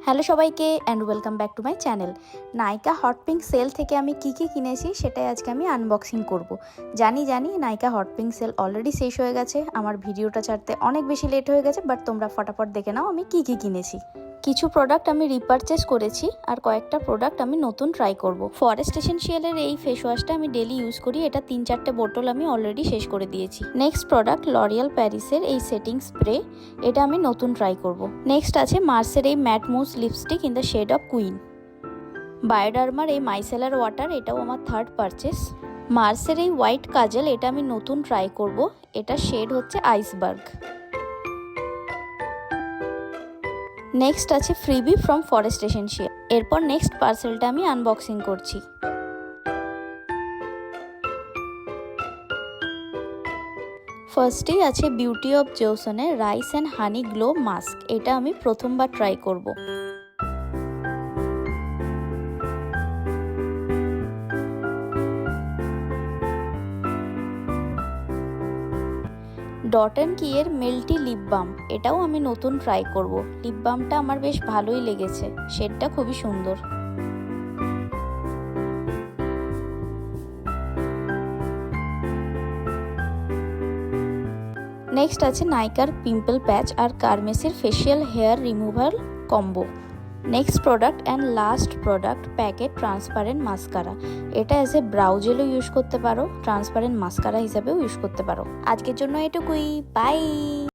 Hello সবাইকে and welcome back to my channel. Nykaa hot pink sale থেকে আমি কি কিনেছি সেটাই আজকে আমি আনবক্সিং করব। জানি নাইকা হট পিঙ্ক সেল অলরেডি শেষ হয়ে গেছে, আমার ভিডিওটা ছাড়তে অনেক বেশি লেট হয়ে গেছে, বাট তোমরা ফটাফট দেখে নাও আমি কি কিনেছি। কিছু প্রোডাক্ট আমি রিপারচেস করেছি আর কয়েকটা প্রোডাক্ট আমি নতুন ট্রাই করব। ফরেস্ট এসেনশিয়ালের এই ফেস ওয়াশটা আমি ডেলি ইউজ করি, এটা 3-4টে বোতল আমি অলরেডি শেষ করে দিয়েছি। নেক্সট প্রোডাক্ট লরিয়াল প্যারিসের এই সেটিং স্প্রে, এটা আমি নতুন ট্রাই করব। নেক্সট আছে মার্সের এই matte mousse lipstick in the shade of queen. বায়োডার্মার এই মাইসেলার ওয়াটার, এটাও আমার থার্ড পারচেস। মার্সের এই হোয়াইট কাজল, এটা আমি নতুন ট্রাই করব, এটা শেড হচ্ছে আইসবার্গ। নেক্সট আছে ফ্রিবি ফ্রম ফরেস্ট এসেনশিয়াল। এরপর নেক্সট পার্সেলটা আমি আনবক্সিং করছি। ফার্স্টেই আছে বিউটি অফ জোসনের rice and honey glow mask, এটা আমি প্রথমবার ট্রাই করব। ডট অ্যান্ড কি এর মেল্টি লিপ বাম, এটাও আমি নতুন ট্রাই করব। লিপ বামটা আমার বেশ ভালোই লেগেছে, শেডটা খুবই সুন্দর। নেক্সট আছে নাইকার পিম্পল প্যাচ আর কার্মেসের facial hair removal combo. Next product and last product packet transparent mascara, এটা অ্যাজ এ ব্রাউ জেলও ইউজ করতে পারো, ট্রান্সপারেন্ট মাস্কারা হিসাবেও ইউজ করতে পারো। আজকের জন্য এটুকুই, বাই।